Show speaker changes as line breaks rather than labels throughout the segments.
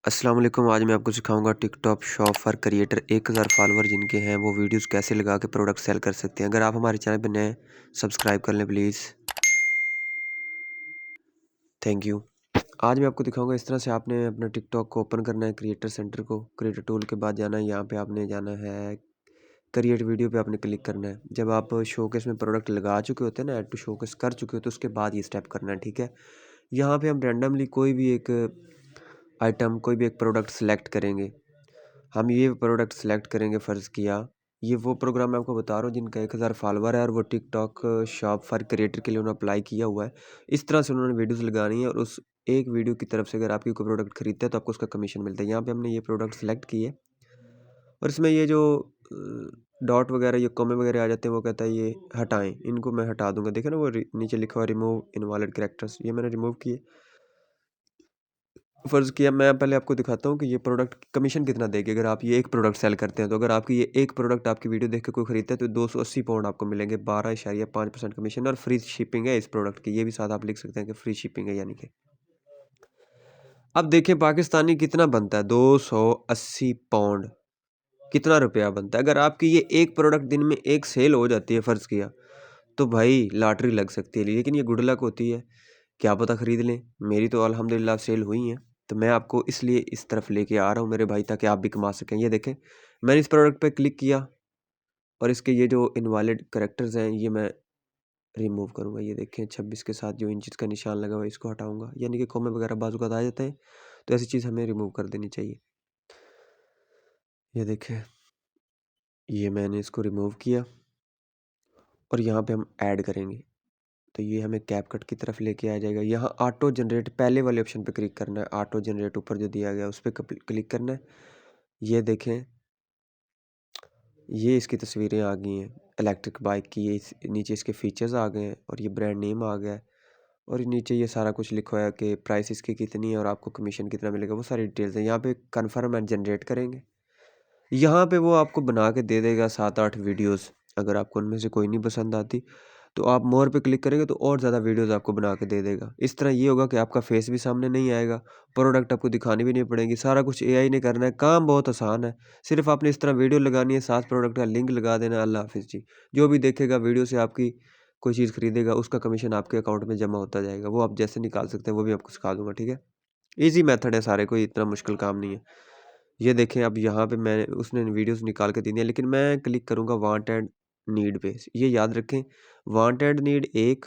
अस्सलाम वालेकुम। आज मैं आपको सिखाऊंगा TikTok shop for creator 1000 follower जिनके हैं वो वीडियोस कैसे लगा के प्रोडक्ट सेल कर सकते हैं। अगर आप हमारे चैनल पर नए हैं सब्सक्राइब कर लें प्लीज़, थैंक यू। आज मैं आपको दिखाऊंगा इस तरह से आपने अपना टिकटॉक को ओपन करना है। क्रिएटर सेंटर को, क्रिएटर टूल के बाद जाना है, यहाँ पे आपने जाना है क्रिएट वीडियो पे आपने क्लिक करना है। जब आप शोकेस में प्रोडक्ट लगा चुके होते हैं ना, ऐड टू शोकेस कर चुके हो, तो उसके बाद ये स्टेप करना है, ठीक है। यहाँ पे हम रैंडमली कोई भी एक आइटम, कोई भी एक प्रोडक्ट सेलेक्ट करेंगे। हम ये प्रोडक्ट सेलेक्ट करेंगे, फ़र्ज़ किया ये वो प्रोग्राम मैं आपको बता रहा हूँ जिनका 1000 फॉलोवर है और वो टिकटॉक शॉप फॉर क्रिएटर के लिए उन्होंने अप्लाई किया हुआ है। इस तरह से उन्होंने वीडियोस लगानी है और उस एक वीडियो की तरफ से अगर आपकी कोई प्रोडक्ट खरीदता है तो आपको उसका कमीशन मिलता है। यहाँ पे हमने ये प्रोडक्ट सेलेक्ट किए और इसमें ये जो डॉट वगैरह, ये कॉमे वगैरह आ जाते हैं, वो कहता है ये हटाएं, इनको मैं हटा दूंगा। देखें ना, वो नीचे लिखा हुआ रिमूव इनवैलिड कैरेक्टर्स, ये मैंने रिमूव किए। फ़र्ज़ किया मैं पहले आपको दिखाता हूँ कि ये प्रोडक्ट कमीशन कितना देगी अगर आप ये एक प्रोडक्ट सेल करते हैं। तो अगर आपकी ये एक प्रोडक्ट आपकी वीडियो देख के कोई खरीदता है तो 280 पाउंड आपको मिलेंगे, 12.5% कमीशन और फ्री शिपिंग है इस प्रोडक्ट की। ये भी साथ आप लिख सकते हैं कि फ्री शिपिंग है, यानी कि अब देखिए पाकिस्तानी कितना बनता है, 280 पाउंड कितना रुपया बनता है। अगर आपकी ये एक प्रोडक्ट दिन में एक सेल हो जाती है, फ़र्ज़ किया, तो भाई लॉटरी लग सकती है। लेकिन ये गुड लक होती है, क्या पता ख़रीद लें। मेरी तो अल्हम्दुलिल्लाह सेल हुई हैं, तो मैं आपको इसलिए इस तरफ लेके आ रहा हूँ मेरे भाई, ताकि आप भी कमा सकें। ये देखें, मैंने इस प्रोडक्ट पे क्लिक किया और इसके ये जो इनवैलिड कैरेक्टर्स हैं ये मैं रिमूव करूँगा। ये देखें 26 के साथ जो इंचज़ का निशान लगा हुआ है इसको हटाऊँगा, यानी कि कॉमे वगैरह बाजू का आ जाते हैं, तो ऐसी चीज़ हमें रिमूव कर देनी चाहिए। ये देखें, ये मैंने इसको रिमूव किया और यहाँ पे हम ऐड करेंगे तो ये हमें कैपकट की तरफ लेके आ जाएगा। यहाँ ऑटो जनरेट पहले वाले ऑप्शन पे क्लिक करना है, ऑटो जनरेट ऊपर जो दिया गया उस पर क्लिक करना है। ये देखें, ये इसकी तस्वीरें आ गई हैं इलेक्ट्रिक बाइक की, ये नीचे इसके फीचर्स आ गए हैं और ये ब्रांड नेम आ गया है और नीचे ये सारा कुछ लिखा है कि प्राइस इसकी कितनी है और आपको कमीशन कितना मिलेगा, वो सारी डिटेल्स हैं। यहाँ पे कन्फर्म एंड जनरेट करेंगे। यहाँ पे वो आपको बना के दे देगा 7-8 वीडियोस। अगर आपको उनमें से कोई नहीं पसंद आती तो आप मोर पे क्लिक करेंगे तो और ज़्यादा वीडियोस आपको बना के दे देगा। इस तरह ये होगा कि आपका फेस भी सामने नहीं आएगा, प्रोडक्ट आपको दिखानी भी नहीं पड़ेगी, सारा कुछ एआई ने करना है, काम बहुत आसान है। सिर्फ आपने इस तरह वीडियो लगानी है, साथ प्रोडक्ट का लिंक लगा देना, अल्लाह हाफिज़ जी। जो भी देखेगा वीडियो से आपकी कोई चीज़ खरीदेगा उसका कमीशन आपके अकाउंट में जमा होता जाएगा। वो आप जैसे निकाल सकते हैं वो भी आपको सिखा दूँगा, ठीक है। ईज़ी मेथड है सारे, कोई इतना मुश्किल काम नहीं है। ये देखें, अब यहाँ पे मैं उसने वीडियोस निकाल के दे दी है, लेकिन मैं क्लिक करूँगा वांट एंड नीड पे। ये याद रखें, want and need 1,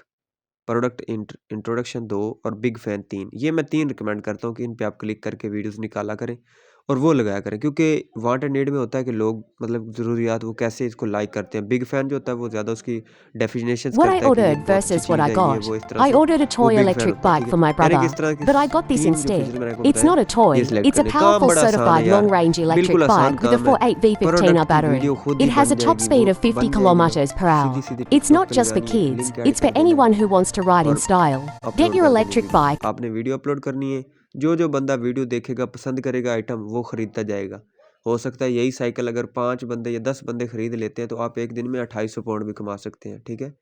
product introduction 2 और बिग फैन 3। ये मैं 3 रिकमेंड करता हूँ कि इन पे आप क्लिक करके वीडियोस निकाला करें और वो लगाया करें, क्योंकि वांट एंड नीड में होता है कि लोग मतलब ज़रूरियात वो कैसे इसको लाइक करते हैं। बिग फैन जो होता है वो ज़्यादा उसकी डेफिनेशंस
What I
करता है कि ये
ordered
बहुत अच्छी
versus what I
चीज़ है, ये
got.
वो, इस तरह
I
से
ordered a
वो
toy
बिग फैन
electric
होता है, ठीक
bike
है।
for my
यानी कि
brother,
इस तरह के
but I got this
3 जो
instead.
फीचर मैंने आपको
It's
बताए
not a
ये
toy,
सिलेक्ट
it's a
करने। काम
powerful
बड़ा आसान है
certified
यार,
long-range
बिल्कुल
electric
आसान
bike with a
काम है।
48V15
प्रोडक्ट की
battery.
वीडियो खुद ही
It has
बन
a top
जाएगी, वो
speed of 50
बन जाएगी।
kilometers per hour.
Sidhi
It's
TikTok
not
पे
just for
लगानी है,
kids,
link add
it's for
कर देना है
anyone who wants to ride in
और
style. Get
अपलोड
your
कर देनी
electric
वीडियो।
bike.
आपने वीडियो अपलोड करनी है, जो बंदा वीडियो देखेगा, पसंद करेगा आइटम, वो ख़रीदता जाएगा। हो सकता है यही साइकिल अगर 5 बंदे या 10 बंदे ख़रीद लेते हैं तो आप एक दिन में 2800 पाउंड भी कमा सकते हैं, ठीक है।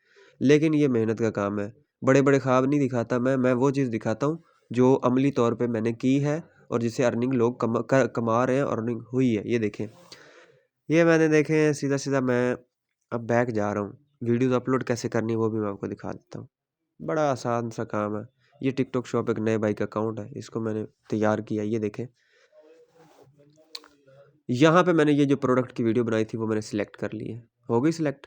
लेकिन ये मेहनत का काम है, बड़े बड़े ख्वाब नहीं दिखाता मैं वो चीज़ दिखाता हूँ जो अमली तौर पे मैंने की है और जिससे अर्निंग लोग कमा रहे हैं, अर्निंग हुई है। ये देखें, ये मैंने देखें सीधा सीधा मैं अब बैक जा रहा हूँ, वीडियोज़ अपलोड कैसे करनी है वो भी मैं आपको दिखा देता हूँ। बड़ा आसान सा काम है। ये टिकटॉक शॉप एक नए भाई का अकाउंट है, इसको मैंने तैयार किया। ये देखें, यहाँ पे मैंने ये जो प्रोडक्ट की वीडियो बनाई थी वो मैंने सिलेक्ट कर ली है, हो गई सिलेक्ट।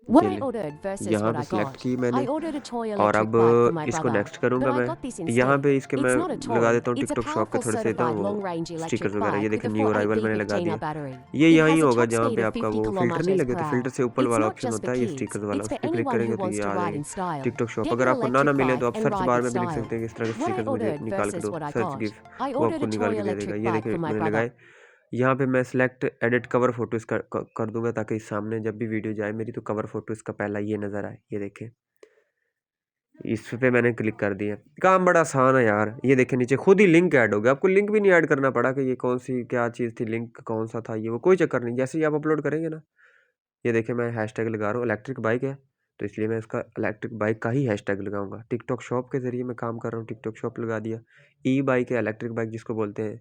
What
ये
I
ले,
ordered versus
यहाँ
what
पे
I
सिलेक्ट
got.
की मैंने
I ordered a toy
और
electric
अब
bike for my
इसको
brother,
नेक्स्ट
but
करूँगा
I
मैं।
got this
यहाँ
instead.
पे इसके मैं
It's not a
लगा
toy,
देता हूँ
it's a
टिकटॉक शॉप के
powerful
थोड़े से ना
certified
वो
long-range
स्टिकर्स
electric
वगैरह। ये
bike with
देखें,
a
न्यू अराइवल मैंने लगा
48V15
दिया।
battery.
ये
It
यहीं
has a
होगा
top
जहाँ
speed
पे
of
आपका
50
वो फिल्टर नहीं
kilometers
लगे,
per
तो फिल्टर
hour.
से ऊपर
It's
वाला
not
ऑप्शन
just for
होता है, ये
kids,
स्टिकर्स वाला,
it's
उस
for
पर क्लिक
anyone
करेंगे
who
तो
wants
ये
to
आ
ride
जाएगा
in style.
TikTok shop.
Get
अगर
your
आपको ना
electric
मिले तो
bike
आप
and
search
ride
bar
with
में भी लिख
style.
सकते हैं कि इस तरह के
What I
स्टिकर्स मुझे
ordered
निकाल के
versus
दो,
what I
सर्च
got.
गिफ,
I
वो
ordered
आपको
a
निकाल
toy
के दे देगा।
electric
ये
bike
देखें
for my
मैंने
brother.
लगाए। यहाँ पे मैं सेलेक्ट एडिट कवर फोटो इसका कर दूंगा ताकि सामने जब भी वीडियो जाए मेरी तो कवर फोटो इसका पहला ये नज़र आए। ये देखें, इस पे मैंने क्लिक कर दिया। काम बड़ा आसान है यार। ये देखें, नीचे खुद ही लिंक ऐड हो गया, आपको लिंक भी नहीं ऐड करना पड़ा कि ये कौन सी क्या चीज़ थी, लिंक कौन सा था, ये वो कोई चक्कर नहीं। जैसे ही आप अपलोड करेंगे ना, ये देखें मैं हैशटैग लगा रहा हूँ, इलेक्ट्रिक बाइक है तो इसलिए मैं इसका इलेक्ट्रिक बाइक का ही हैशटैग लगाऊंगा। टिकटॉक शॉप के ज़रिए मैं काम कर रहा हूँ, टिकटॉक शॉप लगा दिया। ई बाइक है, इलेक्ट्रिक बाइक जिसको बोलते हैं,